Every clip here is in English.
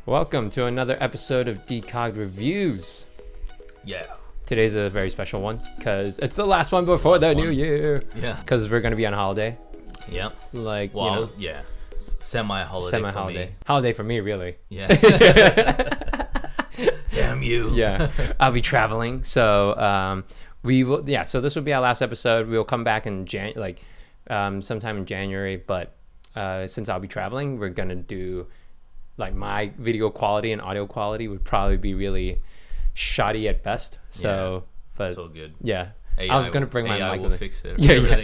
Welcome to another episode of Decogged Reviews. Yeah. Today's a very special one because it's the last one before the new year. Yeah. Because we're going to be on holiday. Yeah. Like, well, you know. Yeah. Semi-holiday. Semi-holiday. For me. Holiday for me, really. Yeah. Damn you. Yeah. I'll be traveling. So, we will, yeah. So this will be our last episode. We'll come back in sometime in January. But since I'll be traveling, we're going to do, like, my video quality and audio quality would probably be really shoddy at best. So, but it's all good. Yeah. AI I was going to bring my mic will fix it.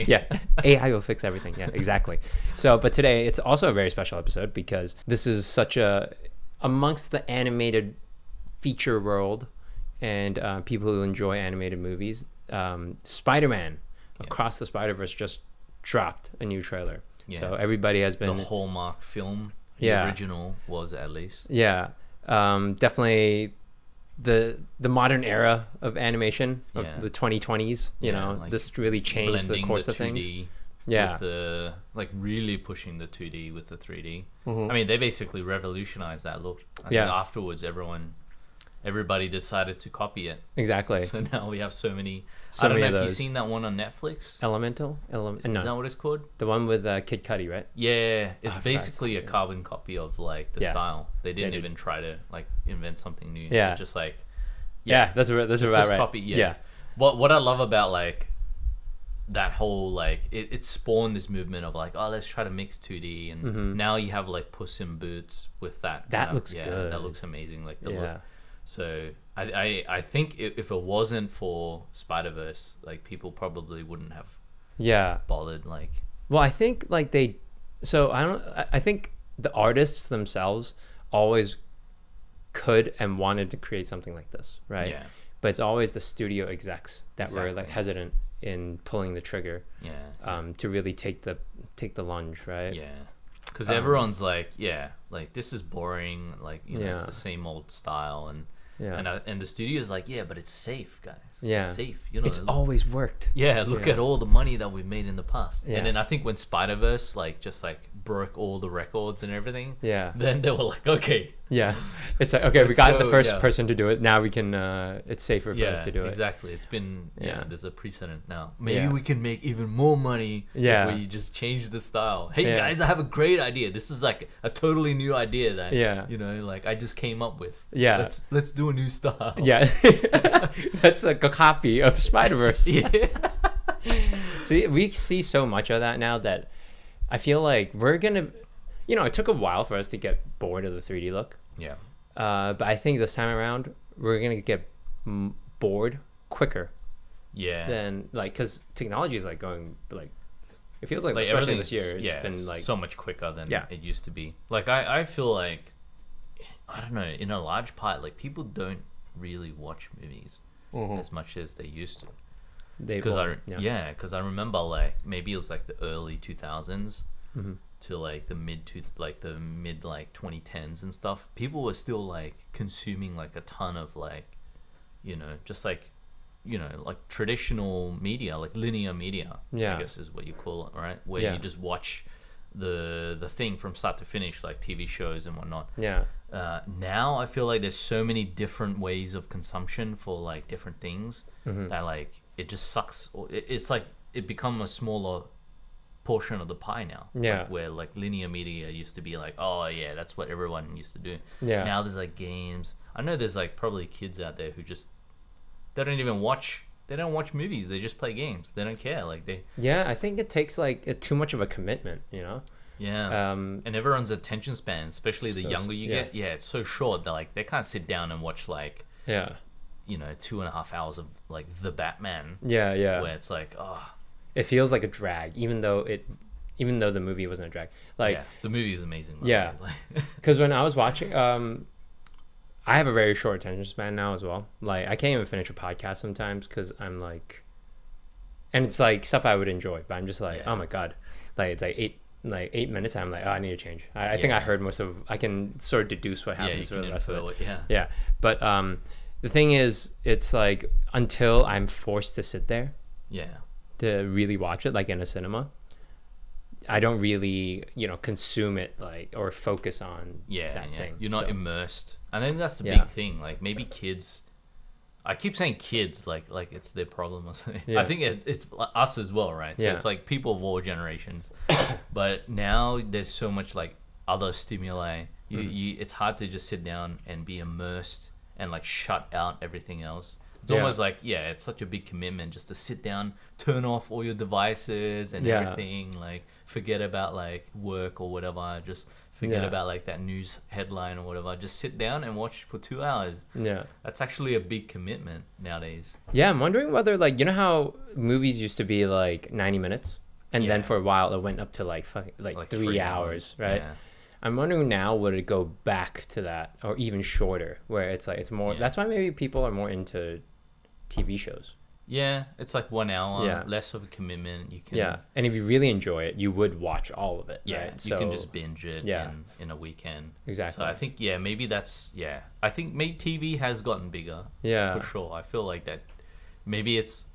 Yeah. AI will fix everything. Yeah, exactly. So, but today it's also a very special episode because this is such amongst the animated feature world and people who enjoy animated movies, Spiderman Across the Spiderverse just dropped a new trailer. Yeah. So everybody has been... The Hallmark film, the original was at least. Yeah. Definitely... the modern era of animation of the 2020s, you know, like this really changed the course of things. Yeah, with the, like, really pushing the 2D with the 3D. Mm-hmm. I mean, they basically revolutionized that look. I think afterwards everybody decided to copy it. Exactly. So now we have so many. I don't know if you've seen that one on Netflix. Elemental? No. Is that what it's called? The one with Kid Cudi, right? Yeah, it's basically a carbon copy of, like, the style. They didn't even try to, like, invent something new. Yeah. They're just like that's about right. Copy. Yeah. What I love about, like, that whole, like, it spawned this movement of, like, oh, let's try to mix 2D, and now you have, like, Puss in Boots with that. That looks good. That looks amazing. Like, the look. So I think if it wasn't for Spiderverse, like, people probably wouldn't have bothered. Like, well, I think, like, I think the artists themselves always could and wanted to create something like this, right? Yeah. But it's always the studio execs that were, like, hesitant in pulling the trigger. To really take the lunge, right? Yeah. Because everyone's like, this is boring. Like, you know, it's the same old style, and the studio's like, but it's safe, guys. Yeah, it's safe. You know, it's always worked. Yeah, look at all the money that we've made in the past. And then I think when Spiderverse, like, just, like, broke all the records and everything, then they were like, okay, it's like, okay, we got the first person to do it. Now we can. It's safer for us to do it. Exactly. It's been there's a precedent now. Maybe we can make even more money if we just change the style. Hey guys, I have a great idea. This is, like, a totally new idea that you know, like, I just came up with. Let's do a new style. That's like a copy of Spiderverse. See, we see so much of that now that I feel like we're gonna, you know, it took a while for us to get bored of the 3D look. But I think this time around we're gonna get bored quicker. Than, like, because technology is, like, going, like, it feels like especially this year it's been, like, so much quicker than it used to be. Like, I feel like, I don't know, in a large part, like, people don't really watch movies as much as they used to. Because I remember, like, maybe it was, like, the early 2000s to, like, the mid 2010s and stuff. People were still, like, consuming, like, a ton of, like, you know, just, like, you know, like, traditional media, like linear media, I guess is what you call it, right? Where you just watch the thing from start to finish, like TV shows and whatnot. Now I feel like there's so many different ways of consumption for, like, different things that, like, it just sucks. It's like it become a smaller portion of the pie now. Like, where, like, linear media used to be like, oh yeah, that's what everyone used to do. Now there's, like, games. I know there's, like, probably kids out there who just they don't watch movies. They just play games. They don't care. Like, they. I think it takes, like, too much of a commitment, you know. And everyone's attention span, especially the younger you get, it's so short that, like, they can't sit down and watch, like, you know, 2.5 hours of, like, The Batman. Where it's like, it feels like a drag, even though the movie wasn't a drag. Like, the movie is amazing. Because when I was watching, I have a very short attention span now as well. Like, I can't even finish a podcast sometimes because I'm like, and it's, like, stuff I would enjoy, but I'm just like, oh my god, like, it's like 8 minutes. I'm like, oh, I need to change. I think I heard most of. I can sort of deduce what happens for the rest of it. But the thing is, it's like until I'm forced to sit there, to really watch it, like in a cinema, I don't really, consume it like or focus on that thing. You're not immersed. I think that's the Yeah. big thing. Like maybe kids. I keep saying kids like it's their problem or something. Yeah. I think it's us as well, right? So Yeah. it's like people of all generations. But now there's so much like other stimuli. It's hard to just sit down and be immersed and like shut out everything else. It's almost like, it's such a big commitment just to sit down, turn off all your devices and everything, like forget about like work or whatever, just forget about like that news headline or whatever. Just sit down and watch for 2 hours. Yeah. That's actually a big commitment nowadays. Yeah, I'm wondering whether like how movies used to be like 90 minutes and then for a while it went up to like 3 hours, right? Yeah. I'm wondering now would it go back to that or even shorter where it's like it's more that's why maybe people are more into TV shows. Yeah, it's like 1 hour, Yeah. less of a commitment. You can And if you really enjoy it, you would watch all of it. yeah, right? you can just binge it Yeah. in a weekend. Exactly. So I think maybe that's I think maybe TV has gotten bigger. Yeah. For sure. I feel like that maybe it's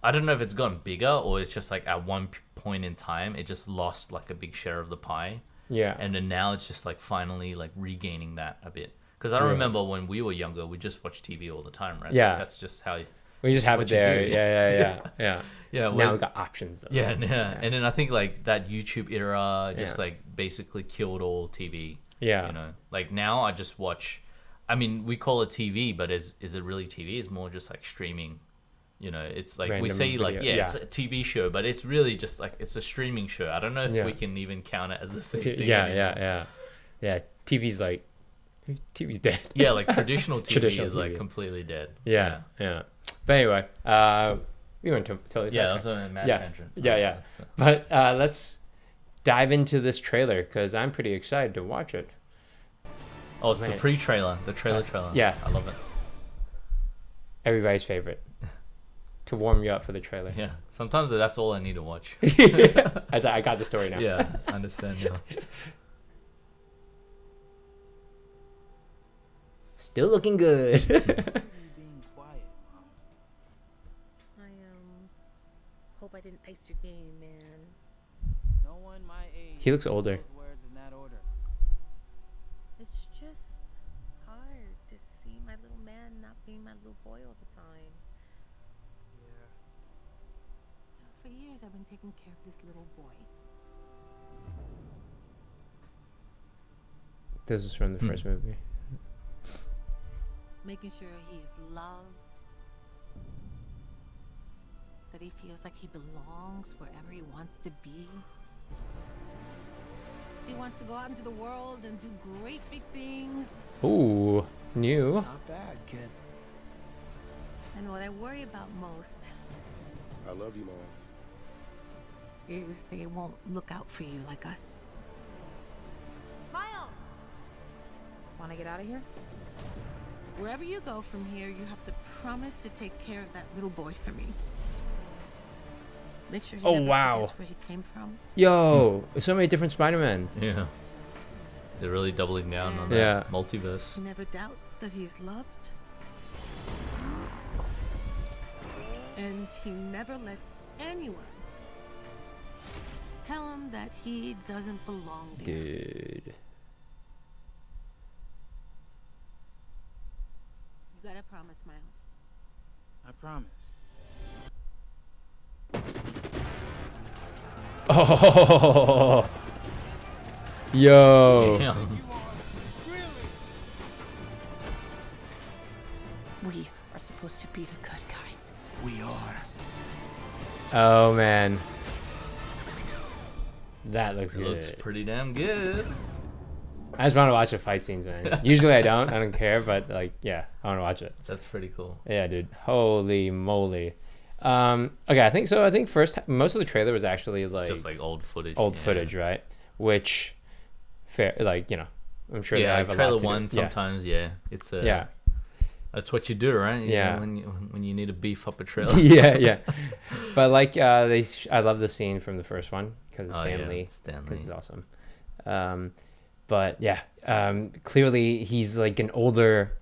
I don't know if it's gotten bigger or it's just like at one point in time it just lost like a big share of the pie. Yeah. And then now it's just like finally like regaining that a bit. Because I remember when we were younger, we just watched TV all the time, right? Yeah. Like, that's just how we just have it what you there. do. Yeah. yeah. Now whereas- we've got options though. Yeah. And then I think like that YouTube era just Yeah. like basically killed all TV. Yeah. You know, like now I just watch. I mean, we call it TV, but is it really TV? It's more just like streaming. You know, it's like we Random say like video. it's a TV show, but it's really just like it's a streaming show. I don't know if Yeah. we can even count it as the same thing. Yeah. TV's like TV's dead. Yeah, like traditional TV Traditional is like TV. completely dead. Yeah. But anyway, we went to totally Yeah, sidetracked. also a mad Yeah. tangent. Yeah. But let's dive into this trailer because I'm pretty excited to watch it. Oh, it's the Man. pre-trailer, the trailer. Yeah. I love it. Everybody's favorite. To warm you up for the trailer. Yeah, sometimes that's all I need to watch. I got the story now. Yeah, I understand. Yeah. Still looking good. Being quiet, Mom. I hope I didn't ice your game, man. No one my age. He looks older. knows words in that order. It's just hard to see my little man not being my little boy all the time. Yeah. For years, I've been taking care of this little boy. This was from the first movie. Making sure he is loved, that he feels like he belongs wherever he wants to be. He wants to go out into the world and do great big things. Ooh, new. Not bad, kid. And what I worry about most I love you, Miles. is they won't look out for you like us. Miles! Want to get out of here? Wherever you go from here, you have to promise to take care of that little boy for me. Make sure he Oh, never wow. forgets where he came from. Yo, so many different Spider-Man. Yeah. They're really doubling down on Yeah. that multiverse. He never doubts that he is loved. And he never lets anyone tell him that he doesn't belong there. Dude. You gotta promise, Miles. I promise. Oh. Yo. Yeah. We are supposed to be the good guys. We are. Oh man. That looks It good. looks pretty damn good. I just want to watch the fight scenes, man. Usually I don't care, but like, yeah, I want to watch it. That's pretty cool. Yeah, dude. Holy moly. Okay, I think first most of the trailer was actually like Just like old footage. old yeah. footage, right? Which, fair, like I'm sure they Yeah, have like a lot trailer to do. one sometimes. Yeah, it's Yeah. That's what you do, right? You Yeah. know, when you need to beef up a trailer. yeah. But like I love the scene from the first one because of Oh, Stan yeah, Lee. Stan Because Lee. he's awesome. But yeah, clearly he's like an older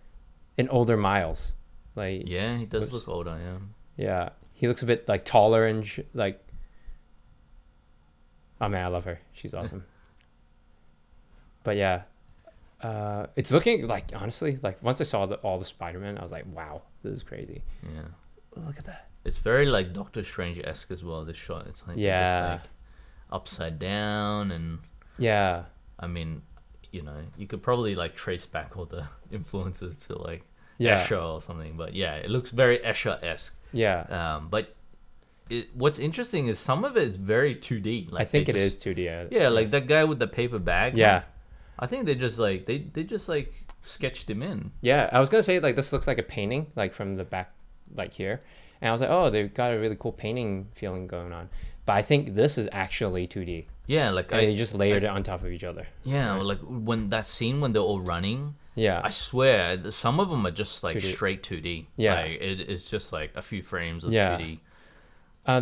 Miles. Like Yeah, he does Whoops. look older. Yeah. yeah, he looks a bit like taller and like Oh man, I love her. She's awesome. But yeah, it's looking like, honestly, like once I saw all the Spider-Man, I was like, wow, this is crazy. Yeah. Look at that. It's very like Doctor Strange-esque as well, this shot. It's like just like upside down, and yeah. I mean, you know, you could probably like trace back all the influences to like Yeah. Escher or something, but yeah, it looks very Escher-esque. Yeah. But what's interesting is some of it is very 2D. Like I think it is 2D. Yeah, like that guy with the paper bag. Yeah. Like, I think they just like they just like sketched him in. Yeah, I was gonna say like this looks like a painting, like from the back, like here, and I was like, oh, they've got a really cool painting feeling going on. But I think this is actually 2D. Yeah, like And they just layered it on top of each other. Yeah, like when that scene when they're all running. Yeah. I swear, some of them are just like 2D. straight 2D. Yeah. Like, it's just like a few frames of Yeah. 2D.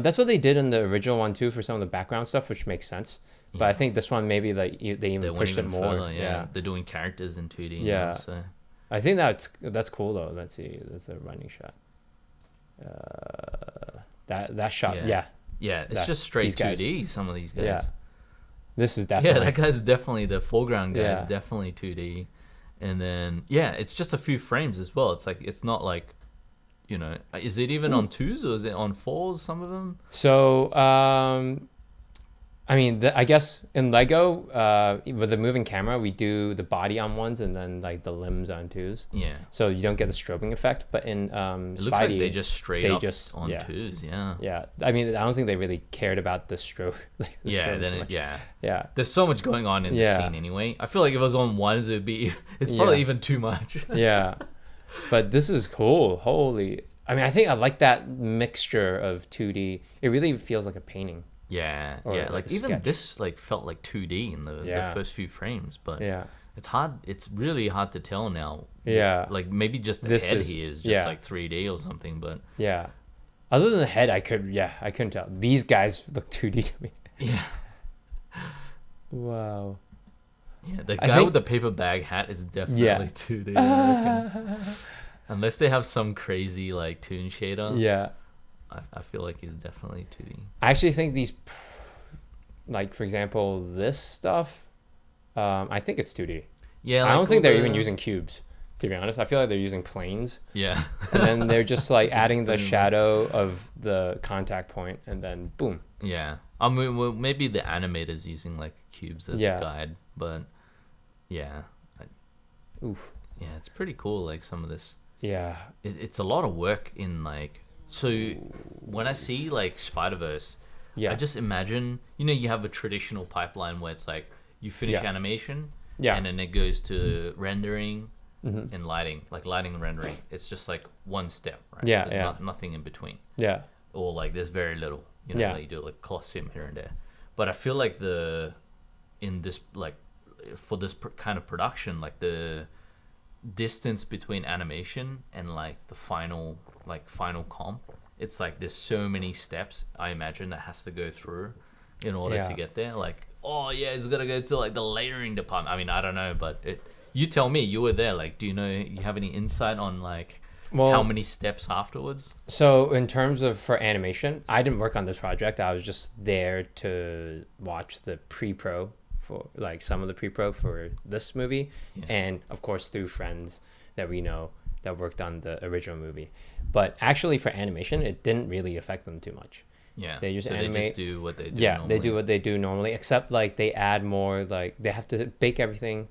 That's what they did in the original one too for some of the background stuff, which makes sense. But I think this one maybe like they even They went pushed even it more. further, Yeah. They're doing characters in 2D. Yeah. Now, so. I think that's cool though. Let's see, that's a running shot. That shot, Yeah. yeah. Yeah, it's That- just straight these guys. 2D, some of these guys. Yeah. This is Yeah, definitely. that guy's definitely, the foreground guy Yeah. is definitely 2D. And then, yeah, it's just a few frames as well. It's like, it's not like, you know, is it even on 2s or is it on 4s, some of them? So, I mean, I guess in Lego, with the moving camera, we do the body on 1s and then like the limbs on 2s. Yeah. So you don't get the strobing effect. But in It Spidey, looks like they just straight they up just- on yeah. 2s, yeah. yeah. I mean, I don't think they really cared about the strobe. Like the Yeah, strobe then so much. yeah. Yeah. There's so much going on in the Yeah. scene anyway. I feel like if it was on 1s, it'd be, it's probably Yeah. even too much. Yeah. But this is cool. Holy. I mean, I think I like that mixture of 2D. It really feels like a painting. Yeah, Or yeah. like Like a even sketch. this like felt like 2D in the Yeah. first few frames, but Yeah. it's hard. It's really hard to tell now. Yeah. Like maybe just the This head is- here is just yeah. like 3D or something, but Yeah. Other than the head, I couldn't tell. These guys look 2D to me. yeah, Wow. yeah. The I guy think- with the paper bag hat is definitely Yeah. 2D. I reckon. Unless they have some crazy like toon shader. Yeah. I feel like he's definitely 2D. I actually think these, like for example, this stuff, I think it's 2D. Yeah, I don't like think all they're the- even using cubes, to be honest. I feel like they're using planes, Yeah, and then they're just like adding the doing that. shadow of the contact point, and then boom. yeah. I mean, well, maybe the animators using like cubes as Yeah. a guide, but yeah, Oof. yeah, it's pretty cool. Like some of this. Yeah. It's a lot of work in like, so when I see like Spiderverse, Yeah. I just imagine, you know, you have a traditional pipeline where it's like you finish Yeah. animation, Yeah. and then it goes to rendering Mhm. and lighting, like lighting and rendering. It's just like one step, right? Yeah, There's yeah. nothing in between, Yeah. or like there's very little, you know, Yeah. like you do like Colosseum here and there. But I feel like in this like for this kind of production, like the distance between animation and like the final comp, it's like there's so many steps I imagine that has to go through in order to Yeah. get there. Like, oh yeah, it's gonna go to like the layering department. I mean, I don't know, but you tell me, you were there. Like, do you have any insight on like Well, how many steps afterwards? So in terms of for animation, I didn't work on this project. I was just there to watch the pre-pro for like some of the pre-pro for this movie, Yeah. and of course through friends that we know that worked on the original movie. But actually for animation, it didn't really affect them too much. Yeah, They just so they animate- just do what they do. Yeah, normally. they do what they do normally, except like they add more, like they have to bake everything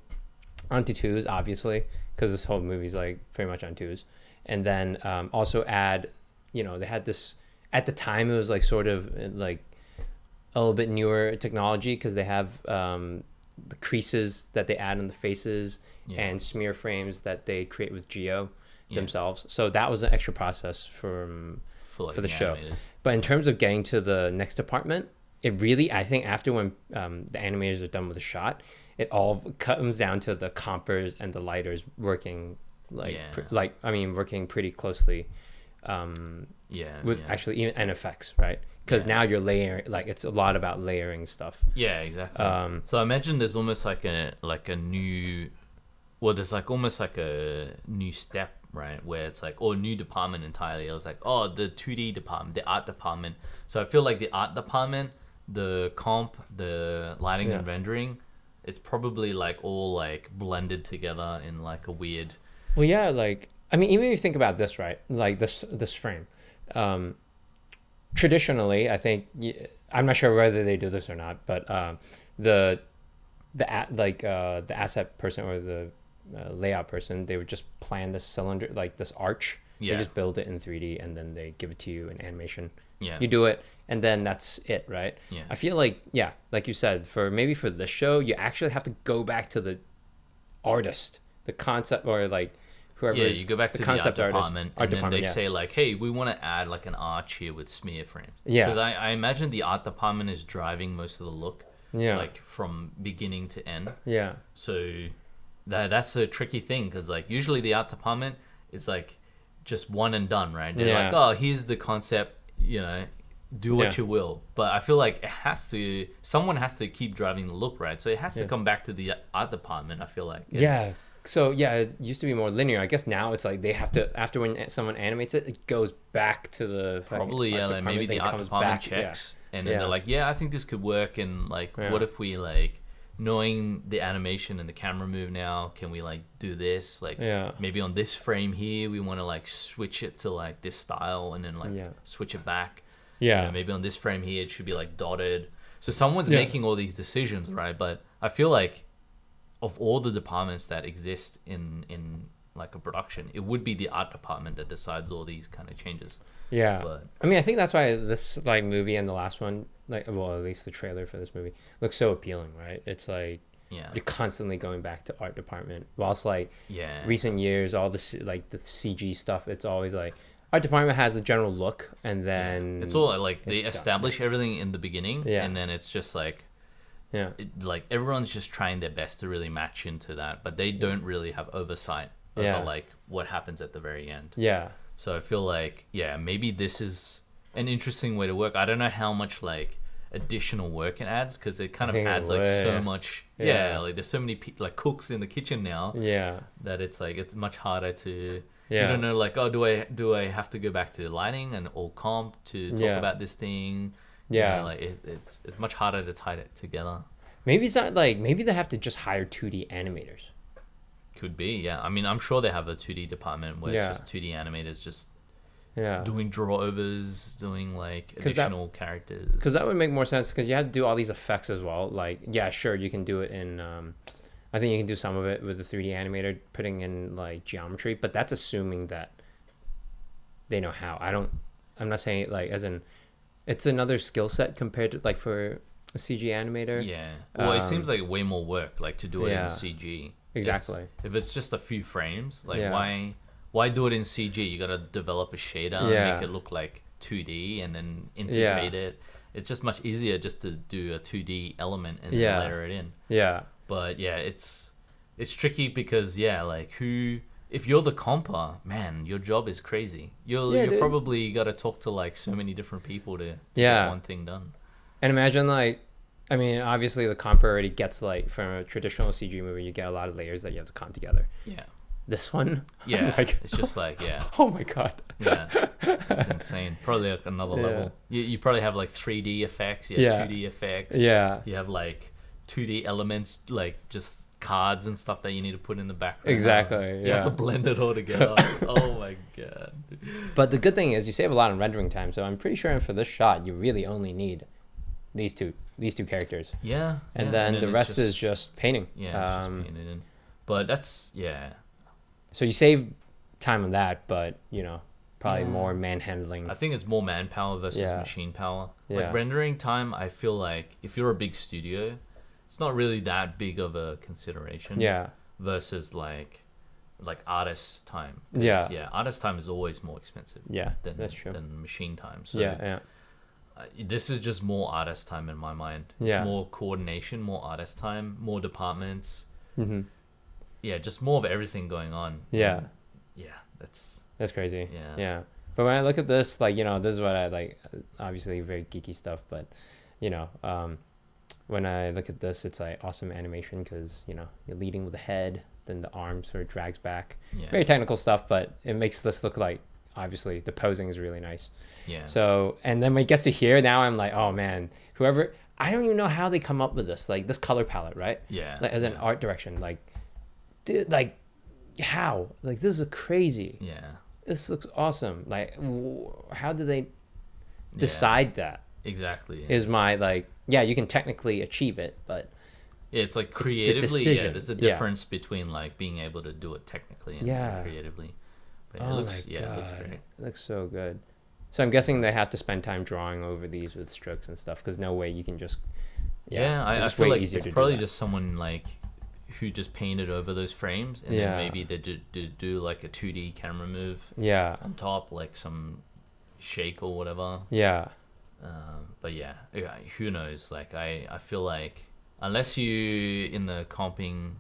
onto 2s, obviously, because this whole movie's like pretty much on 2s. And then also add, you know, they had this, at the time it was like sort of like a little bit newer technology, because they have the creases that they add on the faces Yeah. and smear frames that they create with Geo Yeah. themselves. So that was an extra process for like, the show. animators. But in terms of getting to the next department, it really, I think after when the animators are done with the shot, it all comes down to the compers and the lighters working Yeah. working pretty closely Yeah, with yeah. actually even and effects, right? Because Yeah. now you're layering, like it's a lot about layering stuff. Yeah, exactly. Um, So I imagine there's almost like a new, well, there's like almost like a new step, right? Where it's like, or new department entirely. It was like, oh, the 2D department, the art department. So I feel like the art department, the comp, the lighting and rendering, it's probably like all like blended together in like a weird. Well, yeah, like I mean, even if you think about this, right? Like this frame. Traditionally, I think I'm not sure whether they do this or not, but the asset person or the layout person, they would just plan this cylinder, like this arch. They just build it in 3D and then they give it to you in animation. Yeah. You do it and then that's it, right? Yeah. I feel like, like you said, for this show, you actually have to go back to the artist, the concept, or like whoever. Yeah, you go back to the concept art department, and then they yeah. say like, "Hey, we want to add like an arch here with smear frame." Yeah. Because I imagine the art department is driving most of the look. Yeah. Like from beginning to end. Yeah. So that's a tricky thing because like usually the art department is like just one and done, right? They're like, oh, here's the concept, you know, do what you will. But I feel like someone has to keep driving the look, right? So it has to come back to the art department, I feel like. Yeah. So it used to be more linear. I guess now it's like they have to, after when someone animates it, it goes back to the probably art like maybe the art department checks and then they're like, I think this could work, and like what if we like, knowing the animation and the camera move now, can we like do this, like maybe on this frame here we want to like switch it to like this style and then like switch it back, you know, maybe on this frame here it should be like dotted. So someone's making all these decisions, right? But I feel like of all the departments that exist in like a production, it would be the art department that decides all these kind of changes. But I mean, I think that's why this like movie and the last one, like, well, at least the trailer for this movie looks so appealing, right? It's like you're constantly going back to art department, whilst like recent years, all this like the CG stuff, it's always like art department has the general look, and then it's all like they establish everything in the beginning, and then it's just like like everyone's just trying their best to really match into that, but they don't really have oversight over like what happens at the very end. So I feel like, maybe this is an interesting way to work. I don't know how much like additional work it adds, because it kind of adds like so much. Like there's so many like cooks in the kitchen now. That it's like it's much harder to. You don't know, like, oh, do I have to go back to lighting and or comp to talk about this thing? You know, like it's much harder to tie it together. Maybe it's not like, maybe they have to just hire 2D animators. Could be, I mean, I'm sure they have a 2D department where it's just 2D animators just doing drawovers, doing like additional characters. Because that would make more sense, because you have to do all these effects as well. Like, sure, you can do it in, I think you can do some of it with the 3D animator, putting in like geometry, but that's assuming that they know how. I'm not saying like as in, it's another skill set compared to like for a CG animator. Well, it seems like way more work like to do it in CG. Exactly. If it's just a few frames, like why do it in CG? You got to develop a shader and make it look like 2D and then integrate it. It's just much easier just to do a 2D element and then layer it in. But it's tricky because like if you're the comper, man, your job is crazy. You're probably got to talk to like so many different people to get one thing done. And imagine like, I mean, obviously the comp already gets like, from a traditional CG movie, you get a lot of layers that you have to comp together. This one, like, it's just like oh my god, it's insane. Probably like another level. You probably have like 3D effects, 2D effects, you have like 2D elements, like just cards and stuff that you need to put in the background. Exactly. You have to blend it all together. Oh my god. But the good thing is you save a lot on rendering time, so I'm pretty sure for this shot you really only need these two characters. And then the rest is just painting. It's just painted in. But that's so you save time on that, but you know, probably more manhandling. I think it's more manpower versus machine power. Like rendering time, I feel like if you're a big studio, it's not really that big of a consideration. Versus like artist time. Artist time is always more expensive. Than, that's true. Than machine time. So this is just more artist time in my mind. It's more coordination, more artist time, more departments. Just more of everything going on. That's crazy. But when I look at this, like, you know, this is what I like, obviously very geeky stuff, but you know, when I look at this, it's like awesome animation, because you know, you're leading with the head, then the arm sort of drags back. Very technical stuff, but it makes this look like obviously the posing is really nice. Yeah. So, and then when it gets to here, now I'm like, oh man, whoever, I don't even know how they come up with this color palette, right? Yeah. Like as an art direction, like, dude, like, how? Like, this is crazy. Yeah. This looks awesome. Like, how do they decide that? Exactly. Is my, like, yeah, you can technically achieve it, but yeah, it's like it's the creatively, decision. there's a difference between like being able to do it technically and creatively. But oh it looks, my yeah, god, it looks great. it looks so good. So I'm guessing they have to spend time drawing over these with strokes and stuff, because no way you can just I just feel way like easier it's to do probably that. just someone like who just painted over those frames, and then maybe they do like a 2D camera move on top, like some shake or whatever. But yeah, who knows? Like I feel like unless you in the comping,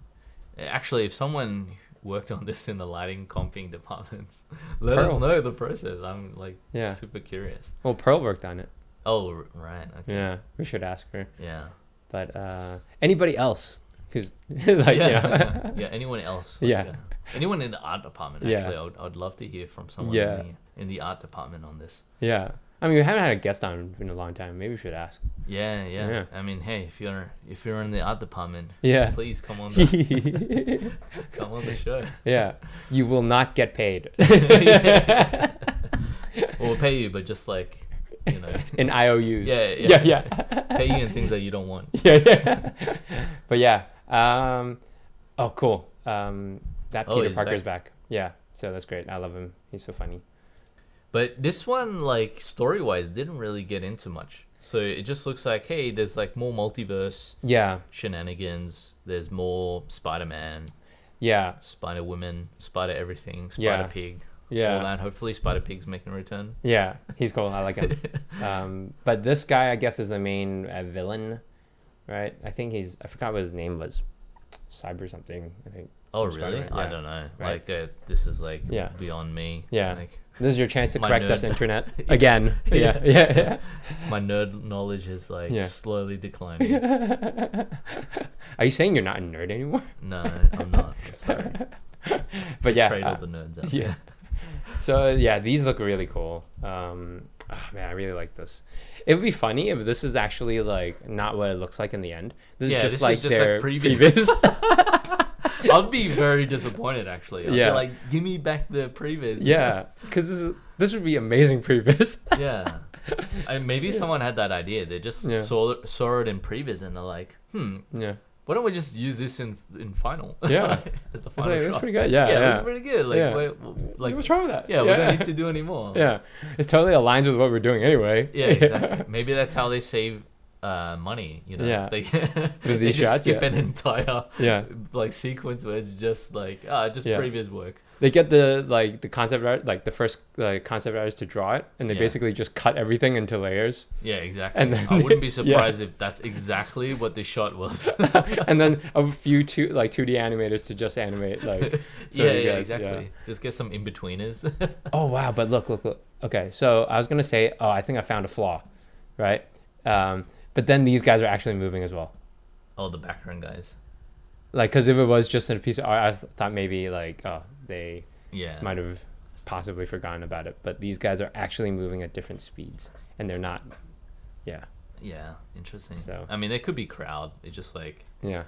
actually if someone worked on this in the lighting comping departments, let us know the process. I'm like super curious. Well, Pearl worked on it. Oh right, okay. Yeah, we should ask her. Yeah. But anybody else who's like yeah, anyone else? Like, yeah. Anyone in the art department, actually, I'd love to hear from someone in the art department on this. Yeah. I mean, we haven't had a guest on in a long time. Maybe we should ask. Yeah. I mean, hey, if you're in the art department, please come on come on the show. Yeah. You will not get paid. We'll pay you, but just like, you know, in IOUs. Yeah. Pay you in things that you don't want. Yeah. But yeah. Oh, cool. That Peter Parker's back. Yeah. So that's great. I love him. He's so funny. But this one, like, story-wise, didn't really get into much. So it just looks like, hey, there's, like, more multiverse shenanigans. There's more Spider-Man. Yeah. Spider-Woman. Spider-everything. Spider-Pig. Yeah. All that. Hopefully Spider-Pig's making a return. Yeah. He's cool. I like him. But this guy, I guess, is the main villain, right? I think I forgot what his name was. Cyber something, I think. Oh, really? Yeah. I don't know. Right. Like, this is, like, beyond me. Yeah. Like, this is your chance to correct us, internet. Yeah. Again. Yeah. My nerd knowledge is, like, slowly declining. Are you saying you're not a nerd anymore? No, I'm not. I'm sorry. But yeah. Trade all the nerds out. Yeah. So, yeah, these look really cool. Oh, man, I really like this. It would be funny if this is actually, like, not what it looks like in the end. This is just like their previous. I'd be very disappointed, actually. I'd be like, give me back the previs. Yeah, because this would be amazing previs. Yeah. Maybe someone had that idea. They just saw it in previs and they're like, why don't we just use this in final? Yeah. As the final shot. That's pretty good. Yeah, that's pretty good. Like, what's wrong with that? Yeah, we don't need to do any more. Yeah, it totally aligns with what we're doing anyway. Yeah, exactly. Maybe that's how they save money, you know. Yeah. They these just shots, skip an entire like sequence where it's just like just Yeah. previous work. They get the concept art, like the first concept artist to draw it, and they basically just cut everything into layers. Yeah, exactly. And then I wouldn't be surprised if that's exactly what the shot was. And then a few 2D animators to just animate like. Exactly. Just get some in betweeners. Oh wow! But look. Okay, so I was gonna say, I think I found a flaw, right? But then these guys are actually moving as well. Oh, the background guys. Like, because if it was just a piece of art, I thought maybe like, they might have possibly forgotten about it. But these guys are actually moving at different speeds, and they're not. Yeah. Yeah, interesting. So I mean, they could be crowd. It's just like you know,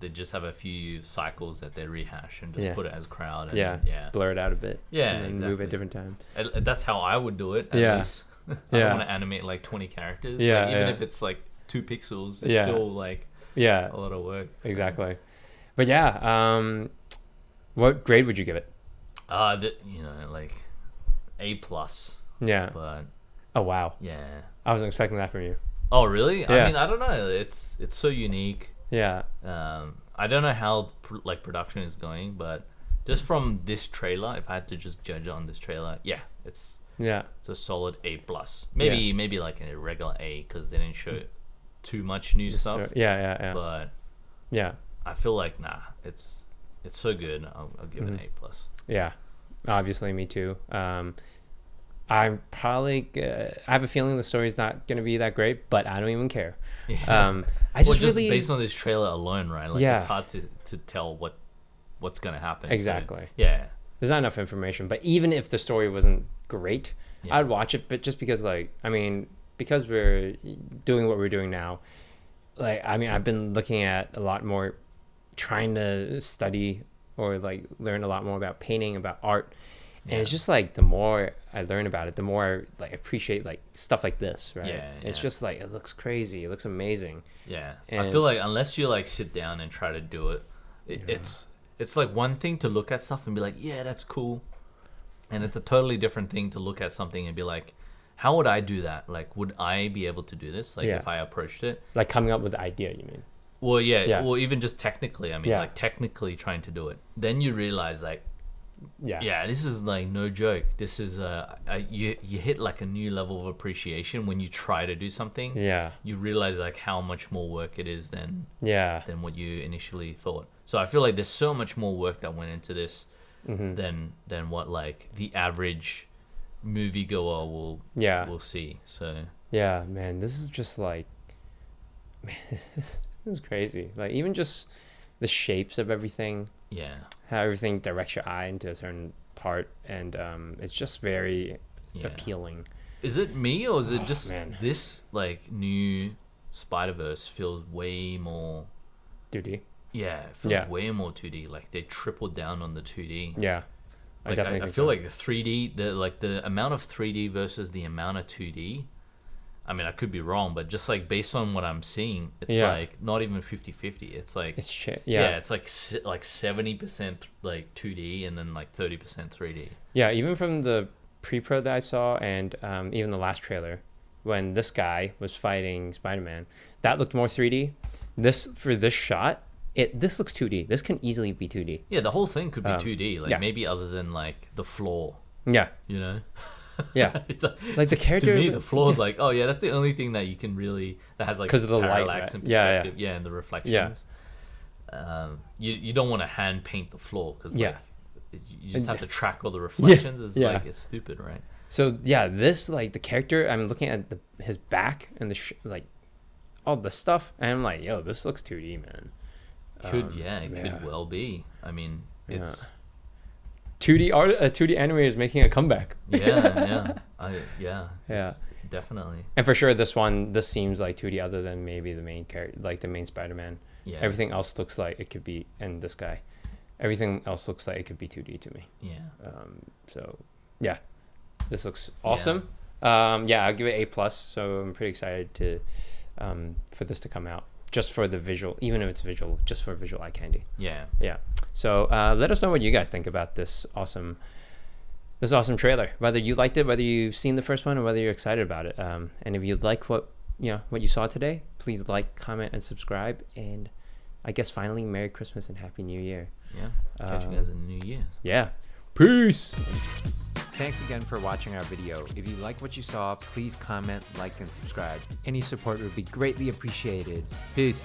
they just have a few cycles that they rehash and just put it as crowd. And, blur it out a bit. Yeah, and then exactly. move at different time. That's how I would do it. At least. I don't want to animate like 20 characters. Yeah, like, even if it's like 2 pixels, it's still like a lot of work. Exactly. But yeah, what grade would you give it? Like A+. Yeah. But oh wow. Yeah. I wasn't expecting that from you. Oh really? Yeah. I mean, I don't know. It's so unique. Yeah. I don't know how production is going, but just from this trailer, if I had to just judge on this trailer, it's a solid A+. Maybe like a regular A because they didn't show too much new stuff. Yeah. But yeah, I feel like it's so good. I'll give it an A+. Yeah, obviously me too. I'm probably I have a feeling the story's not going to be that great, but I don't even care. I just really based on this trailer alone, right? Like it's hard to tell what's going to happen. Exactly. So, there's not enough information. But even if the story wasn't great, Yeah. I'd watch it. But just because, like, I mean, because we're doing what we're doing now, like, I mean, I've been looking at a lot more, trying to study or like learn a lot more about painting, about art. And it's just like the more I learn about it, the more I like appreciate like stuff like this, right? Yeah, It's yeah. just like it looks crazy, it looks amazing. Yeah, I And- feel like unless you like sit down and try to do it, it's like one thing to look at stuff and be like, yeah, that's cool, and it's a totally different thing to look at something and be like, how would I do that? Like, would I be able to do this? Like, Yeah. if I approached it? Like coming up with the idea, you mean? Well, yeah, Yeah. well, even just technically, I mean, Yeah. like technically trying to do it, then you realize like, Yeah. yeah, this is like no joke. This is you hit like a new level of appreciation when you try to do something. Yeah. You realize like how much more work it is than Yeah. what you initially thought. So I feel like there's so much more work that went into this Mm-hmm. than what like the average moviegoer will see. So Yeah, man, this is just like, man, this is crazy. Like even just the shapes of everything, yeah, how everything directs your eye into a certain part, and it's just very Yeah. appealing. is it me or is it just man. this like new Spiderverse feels way more? 2D. Yeah, it feels Yeah. way more 2D. Like they tripled down on the 2D. Yeah, I Like, definitely I think feel so. like the 3D, the amount of 3D versus the amount of 2D. I mean, I could be wrong, but just like based on what I'm seeing, it's Yeah. like not even 50-50. It's like It's shit. yeah, Yeah. it's like 70% like 2D and then like 30% 3D. Yeah, even from the pre-pro that I saw, and even the last trailer, when this guy was fighting Spider-Man, that looked more 3D. This for this shot, this looks 2D. This can easily be 2D. Yeah, the whole thing could be 2D. Like yeah. maybe other than like the floor, Yeah, you know? yeah. It's Like the character. to me, the floor is like, oh yeah, that's the only thing that you can really that has like 'Cause of the light, parallax right? and Yeah, yeah. perspective. Yeah, and the reflections. You don't want to hand paint the floor because Yeah. you just have to track all the reflections. It's yeah. like it's stupid, right? So yeah, this like the character. I'm looking at his back and the like all the stuff, and I'm like, yo, this looks 2D, man. It could well be. I mean, it's 2D art. 2D animator is making a comeback. yeah. Yeah. it's definitely. And for sure, this seems like 2D, other than maybe the main character, like the main Spider-Man. Yeah. Everything else looks like it could be, and this guy, everything else looks like it could be 2D to me. Yeah. So yeah, this looks awesome. Yeah, I'll give it A+. So I'm pretty excited to for this to come out, just for the visual, even if it's visual, just for visual eye candy. Yeah. Yeah. So let us know what you guys think about this awesome trailer. Whether you liked it, whether you've seen the first one, or whether you're excited about it. And if you like what you saw today, please like, comment, and subscribe. And I guess finally, Merry Christmas and Happy New Year. Yeah. Catch you guys in the new year. Yeah. Peace. Thanks again for watching our video. If you like what you saw, please comment, like, and subscribe. Any support would be greatly appreciated. Peace.